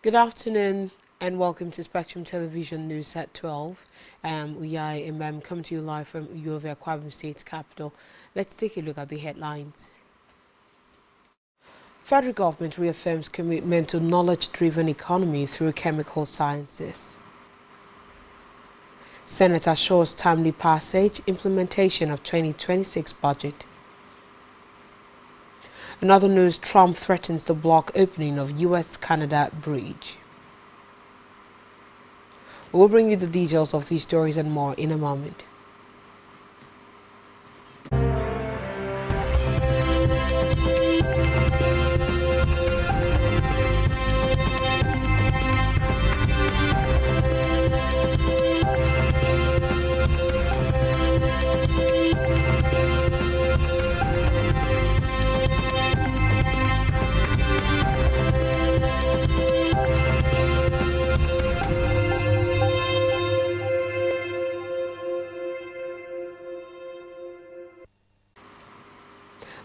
Good afternoon and welcome to Spectrum Television News at 12. We are coming to you live from Uyovi, Akwa Ibom State's capital. Let's take a look at the headlines. Federal government reaffirms commitment to knowledge-driven economy through chemical sciences. Senate assures timely passage, implementation of 2026 budget. In other news, Trump threatens to block opening of U.S.-Canada bridge. We'll bring you the details of these stories and more in a moment.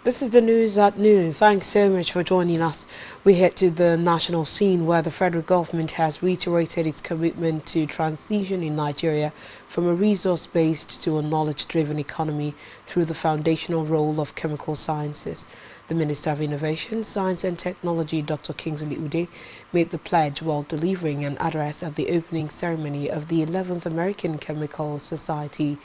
This is the news at noon. Thanks so much for joining us. We head to the national scene where the federal government has reiterated its commitment to transition in Nigeria from a resource-based to a knowledge-driven economy through the foundational role of chemical sciences. The Minister of Innovation, Science and Technology, Dr. Kingsley Ude, made the pledge while delivering an address at the opening ceremony of the 11th American Chemical Society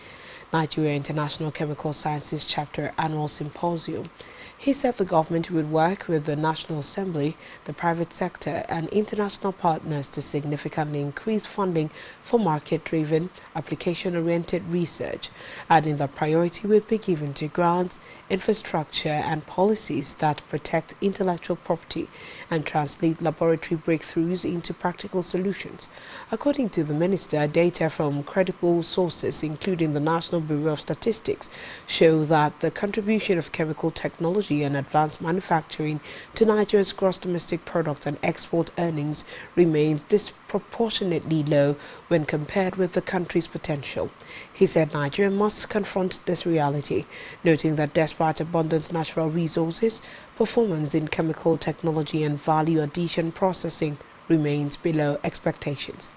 Nigeria International Chemical Sciences Chapter Annual Symposium. He said the government would work with the National Assembly, the private sector, and international partners to significantly increase funding for market-driven, application-oriented research, adding that priority would be given to grants, infrastructure, and policies that protect intellectual property and translate laboratory breakthroughs into practical solutions. According to the minister, data from credible sources, including the National Bureau of Statistics, show that the contribution of chemical technology and advanced manufacturing to Nigeria's gross domestic product and export earnings remains disproportionately low when compared with the country's potential. He said Nigeria must confront this reality, noting that despite abundant natural resources, performance in chemical technology and value addition processing remains below expectations.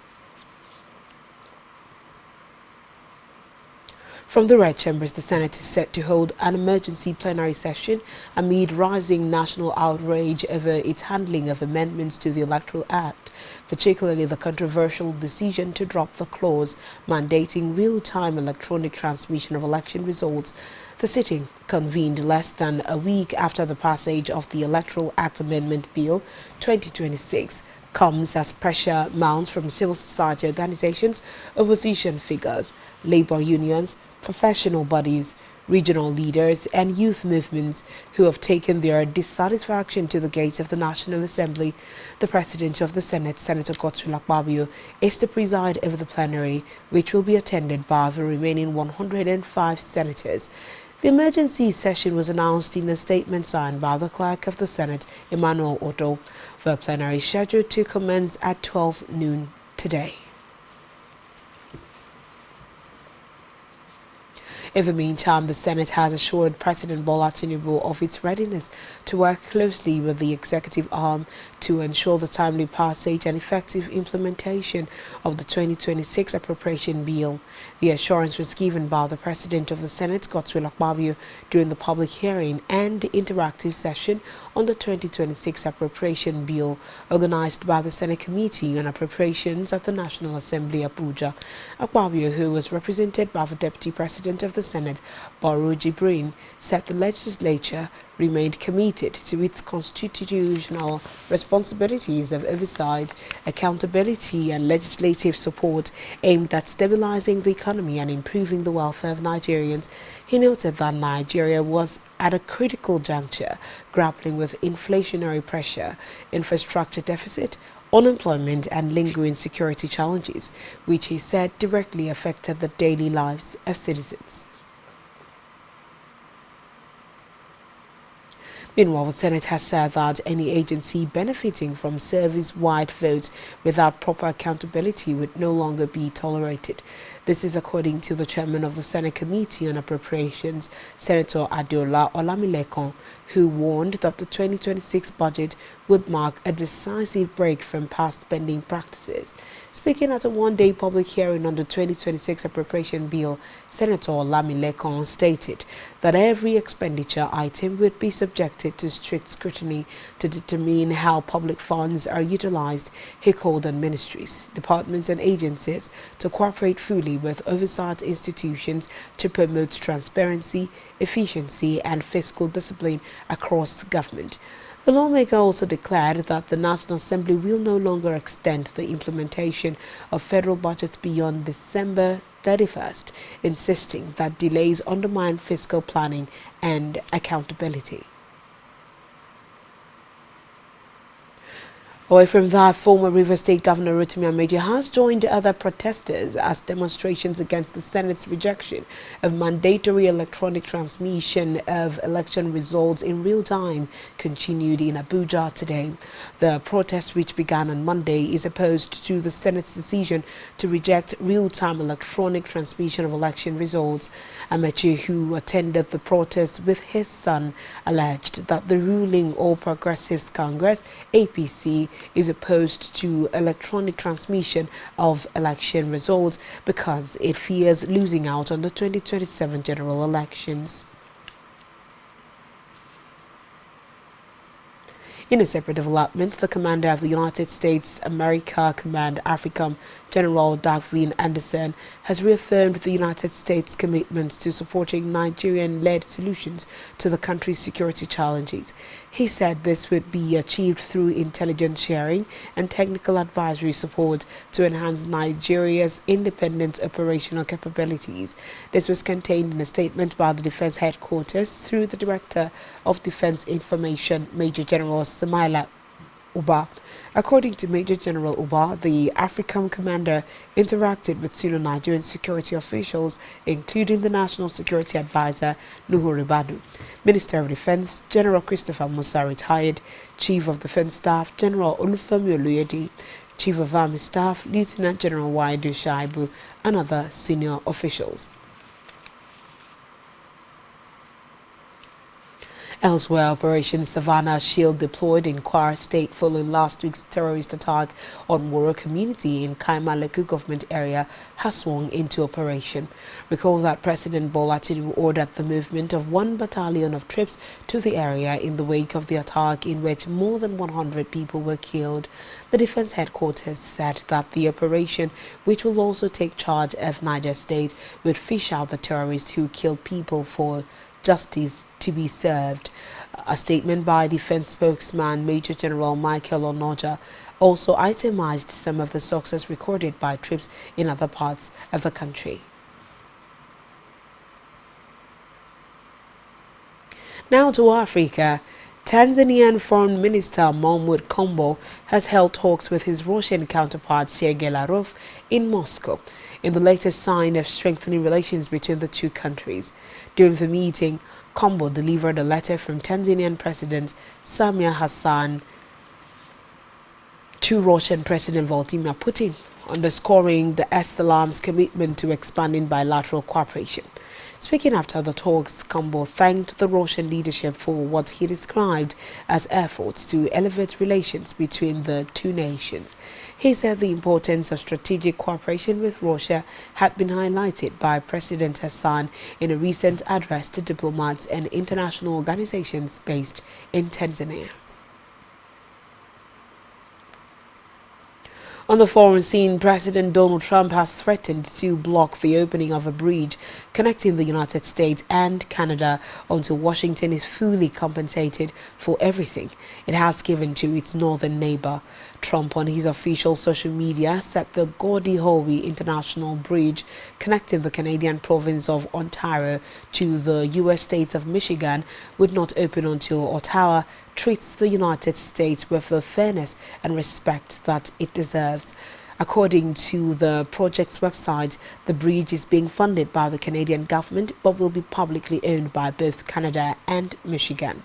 From the red chambers, the Senate is set to hold an emergency plenary session amid rising national outrage over its handling of amendments to the Electoral Act, particularly the controversial decision to drop the clause mandating real-time electronic transmission of election results. The sitting, convened less than a week after the passage of the Electoral Act Amendment Bill 2026, comes as pressure mounts from civil society organizations, opposition figures, labor unions, professional bodies, regional leaders, and youth movements who have taken their dissatisfaction to the gates of the National Assembly. The President of the Senate, Senator Godswill Akpabio, is to preside over the plenary, which will be attended by the remaining 105 senators. The emergency session was announced in a statement signed by the Clerk of the Senate, Emmanuel Otto. The plenary is scheduled to commence at 12 noon today. In the meantime, the Senate has assured President Bola Tinubu of its readiness to work closely with the executive arm to ensure the timely passage and effective implementation of the 2026 appropriation bill. The assurance was given by the President of the Senate, Godswill Akpabio, during the public hearing and interactive session on the 2026 appropriation bill organized by the Senate Committee on Appropriations at the National Assembly, Abuja. Akpabio, who was represented by the Deputy President of the Senate, Baro Jibrin, said the legislature remained committed to its constitutional responsibilities of oversight, accountability, and legislative support aimed at stabilizing the economy and improving the welfare of Nigerians. He noted that Nigeria was at a critical juncture, grappling with inflationary pressure, infrastructure deficit, unemployment, and lingering security challenges, which he said directly affected the daily lives of citizens. Meanwhile, the Senate has said that any agency benefiting from service-wide votes without proper accountability would no longer be tolerated. This is according to the chairman of the Senate Committee on Appropriations, Senator Adeola Olamilekon, who warned that the 2026 budget would mark a decisive break from past spending practices. Speaking at a one-day public hearing on the 2026 appropriation bill, Senator Olamilekon stated that every expenditure item would be subjected to strict scrutiny to determine how public funds are utilized. He called on ministries, departments and agencies to cooperate fully with oversight institutions to promote transparency, efficiency and fiscal discipline across government. The lawmaker also declared that the National Assembly will no longer extend the implementation of federal budgets beyond December 31st, insisting that delays undermine fiscal planning and accountability. Away from that, former Rivers State Governor Rotimi Amaechi has joined other protesters as demonstrations against the Senate's rejection of mandatory electronic transmission of election results in real time continued in Abuja today. The protest, which began on Monday, is opposed to the Senate's decision to reject real-time electronic transmission of election results. Amaechi, who attended the protest with his son, alleged that the ruling All Progressives Congress, APC, is opposed to electronic transmission of election results because it fears losing out on the 2027 general elections. In a separate development, the commander of the United States America Command AFRICOM, General Dagvin Anderson, has reaffirmed the United States' commitment to supporting Nigerian-led solutions to the country's security challenges. He said this would be achieved through intelligence sharing and technical advisory support to enhance Nigeria's independent operational capabilities. This was contained in a statement by the Defense Headquarters through the Director of Defense Information, Major General Samaila Uba. According to Major General Uba, the AFRICOM commander interacted with senior Nigerian security officials, including the National Security Advisor, Nuhu Ribadu, Minister of Defense, General Christopher Musa, retired, Chief of Defense Staff, General Olufemi Oluyede, Chief of Army Staff, Lieutenant General Waidu Shaibu, and other senior officials. Elsewhere, Operation Savannah Shield, deployed in Kwara State following last week's terrorist attack on Woro community in Kaima-Leku government area, has swung into operation. Recall that President Bola Tinubu ordered the movement of 1 battalion of troops to the area in the wake of the attack, in which more than 100 people were killed. The Defense Headquarters said that the operation, which will also take charge of Niger State, would fish out the terrorists who killed people for justice to be served. A statement by Defense spokesman Major General Michael Onoja also itemized some of the success recorded by troops in other parts of the country. Now to Africa. Tanzanian Foreign Minister Mahmoud Kombo has held talks with his Russian counterpart Sergei Lavrov in Moscow, in the latest sign of strengthening relations between the two countries. During the meeting, Kombo delivered a letter from Tanzanian President Samia Hassan to Russian President Vladimir Putin, underscoring the Salam's commitment to expanding bilateral cooperation. Speaking after the talks, Kombo thanked the Russian leadership for what he described as efforts to elevate relations between the two nations. He said the importance of strategic cooperation with Russia had been highlighted by President Hassan in a recent address to diplomats and international organizations based in Tanzania. On the foreign scene, President Donald Trump has threatened to block the opening of a bridge connecting the United States and Canada until Washington is fully compensated for everything it has given to its northern neighbor. Trump, on his official social media, said the Gordie Howe International Bridge connecting the Canadian province of Ontario to the U.S. state of Michigan would not open until Ottawa treats the United States with the fairness and respect that it deserves. According to the project's website, the bridge is being funded by the Canadian government but will be publicly owned by both Canada and Michigan.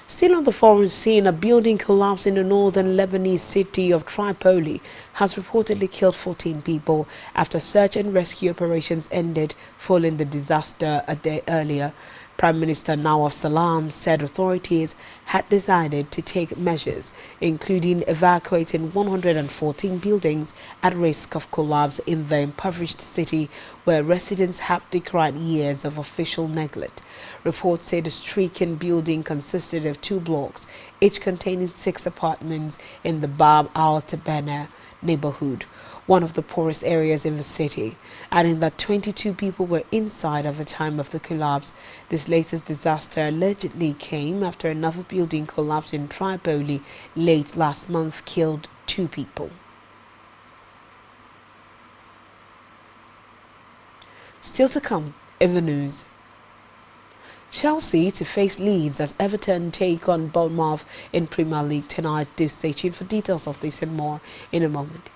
Still on the foreign scene, a building collapse in the northern Lebanese city of Tripoli has reportedly killed 14 people after search and rescue operations ended following the disaster a day earlier. Prime Minister Nawaf Salam said authorities had decided to take measures, including evacuating 114 buildings at risk of collapse in the impoverished city, where residents have decried years of official neglect. Reports say the stricken building consisted of 2 blocks, each containing 6 apartments in the Bab al-Tabana neighborhood, one of the poorest areas in the city, adding that 22 people were inside at the time of the collapse. This latest disaster allegedly came after another building collapsed in Tripoli late last month, killed 2 people. Still to come in the news. Chelsea to face Leeds as Everton take on Bournemouth in Premier League tonight. Do stay tuned for details of this and more in a moment.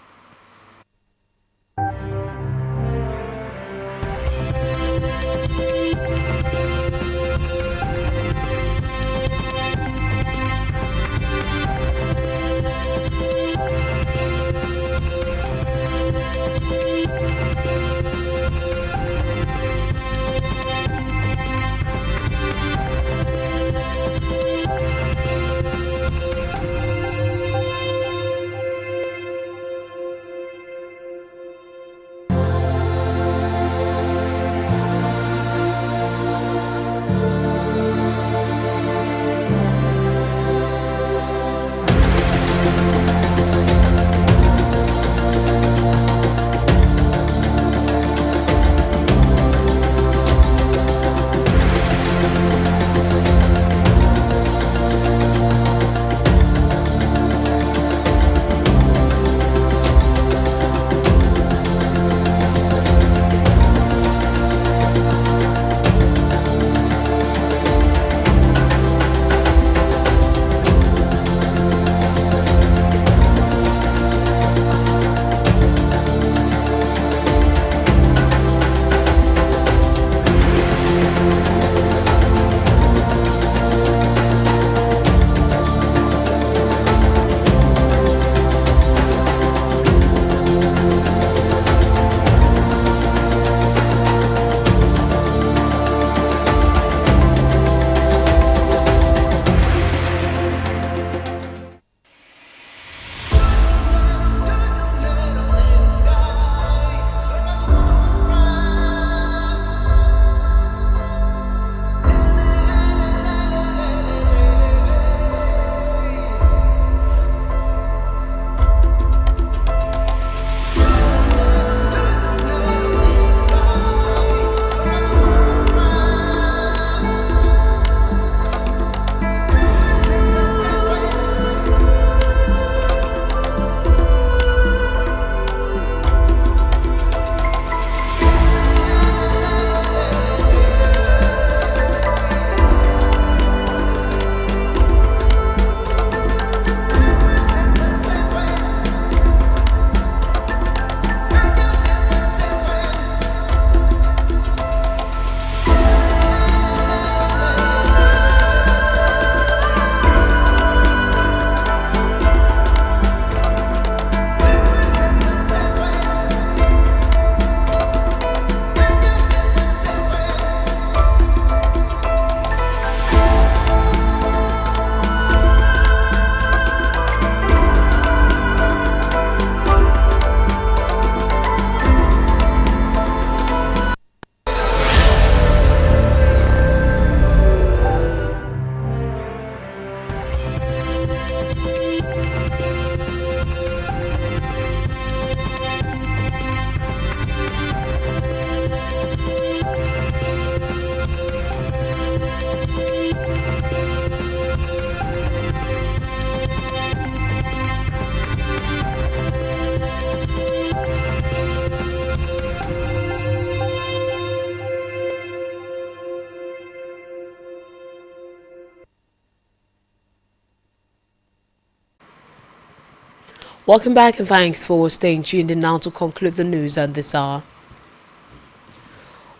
Welcome back and thanks for staying tuned in now to conclude the news at this hour.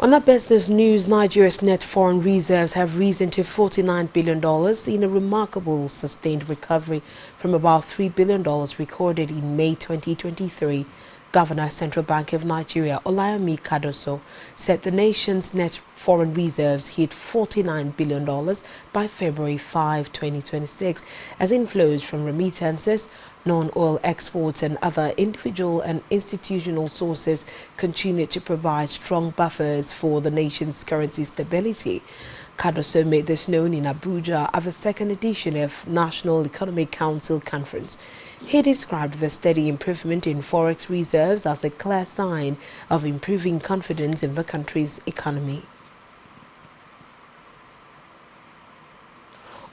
On our business news, Nigeria's net foreign reserves have risen to $49 billion in a remarkable sustained recovery from about $3 billion recorded in May 2023. Governor, Central Bank of Nigeria, Olayemi Kadoso, said the nation's net foreign reserves hit $49 billion by February 5, 2026, as inflows from remittances, non-oil exports and other individual and institutional sources continue to provide strong buffers for the nation's currency stability. Kadoso made this known in Abuja at the second edition of National Economic Council Conference. He described the steady improvement in forex reserves as a clear sign of improving confidence in the country's economy.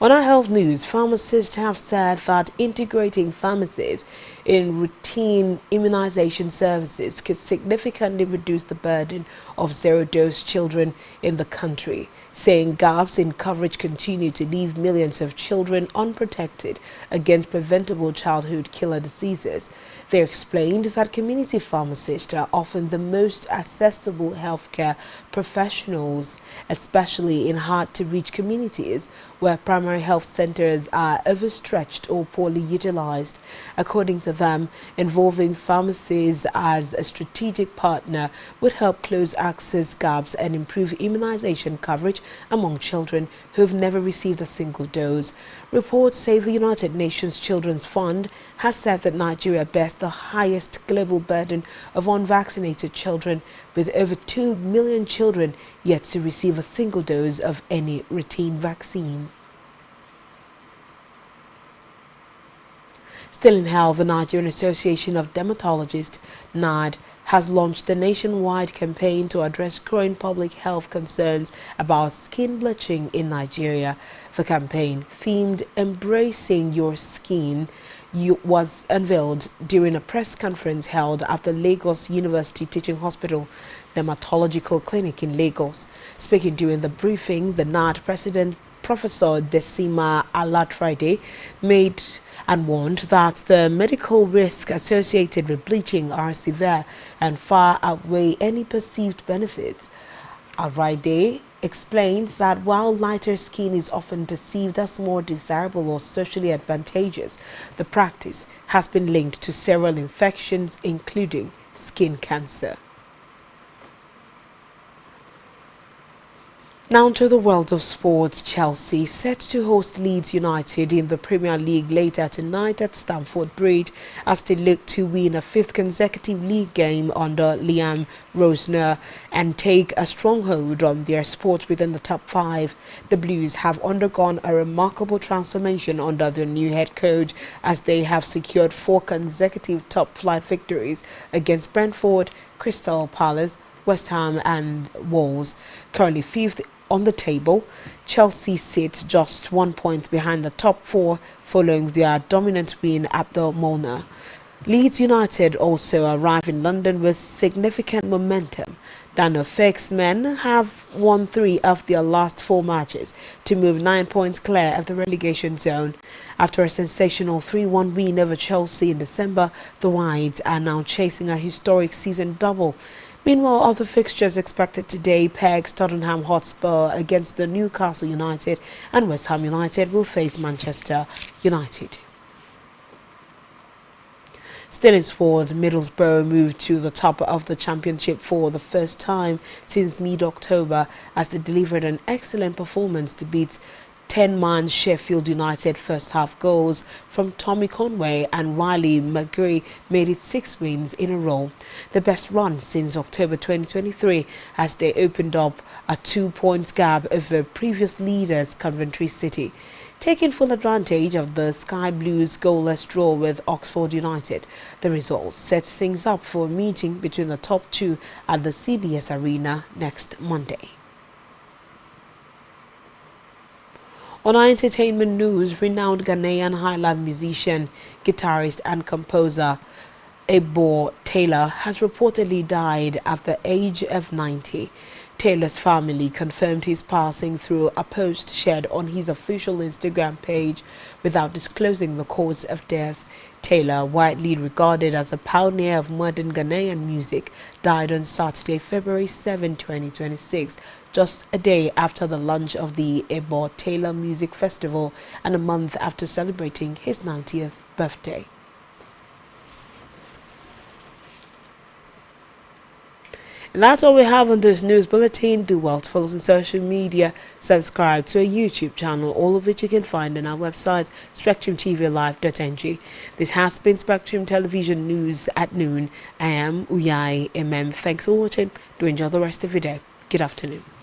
On our health news, pharmacists have said that integrating pharmacies in routine immunization services could significantly reduce the burden of zero-dose children in the country, saying gaps in coverage continue to leave millions of children unprotected against preventable childhood killer diseases. They explained that community pharmacists are often the most accessible healthcare professionals, especially in hard-to-reach communities where primary health centers are overstretched or poorly utilized. According to them, involving pharmacies as a strategic partner would help close access gaps and improve immunization coverage among children who have never received a single dose. Reports say the United Nations Children's Fund has said that Nigeria bears the highest global burden of unvaccinated children, with over 2 million children yet to receive a single dose of any routine vaccine. Still in health, the Nigerian Association of Dermatologists, NAD, has launched a nationwide campaign to address growing public health concerns about skin bleaching in Nigeria. The campaign, themed Embracing Your Skin, was unveiled during a press conference held at the Lagos University Teaching Hospital Dermatological Clinic in Lagos. Speaking during the briefing, the NAD president, Professor Decima Alatride, made and warned that the medical risks associated with bleaching are severe and far outweigh any perceived benefits. Alatride explained that while lighter skin is often perceived as more desirable or socially advantageous, the practice has been linked to several infections, including skin cancer. Now to the world of sports. Chelsea set to host Leeds United in the Premier League later tonight at Stamford Bridge as they look to win a fifth consecutive league game under Liam Rosner and take a stronghold on their spot within the top five. The Blues have undergone a remarkable transformation under their new head coach as they have secured 4 consecutive top-flight victories against Brentford, Crystal Palace, West Ham and Wolves. Currently fifth on the table, Chelsea sits just 1 point behind the top 4 following their dominant win at the Molnar. Leeds United also arrive in London with significant momentum. Dan O'Fake's men have won 3 of their last 4 matches to move 9 points clear of the relegation zone. After a sensational 3-1 win over Chelsea in December, the Whites are now chasing a historic season double. Meanwhile, other fixtures expected today pegs Tottenham Hotspur against the Newcastle United, and West Ham United will face Manchester United. Still in sports, Middlesbrough moved to the top of the championship for the first time since mid-October as they delivered an excellent performance to beat 10-man Sheffield United first-half goals from Tommy Conway and Riley McGree made it 6 wins in a row, the best run since October 2023, as they opened up a 2-point gap over previous leaders Coventry City. Taking full advantage of the Sky Blues' goalless draw with Oxford United, the result sets things up for a meeting between the top 2 at the CBS Arena next Monday. On our entertainment news, renowned Ghanaian highlife musician, guitarist and composer Ebo Taylor has reportedly died at the age of 90. Taylor's family confirmed his passing through a post shared on his official Instagram page without disclosing the cause of death. Taylor, widely regarded as a pioneer of modern Ghanaian music, died on Saturday, February 7, 2026, just a day after the launch of the Ebo Taylor Music Festival and a month after celebrating his 90th birthday. And that's all we have on this news bulletin. Do well to follow us on social media, subscribe to our YouTube channel, all of which you can find on our website, spectrumtvlive.ng. This has been Spectrum Television News at noon. I am Uyai MM. Thanks for watching. Do enjoy the rest of your day. Good afternoon.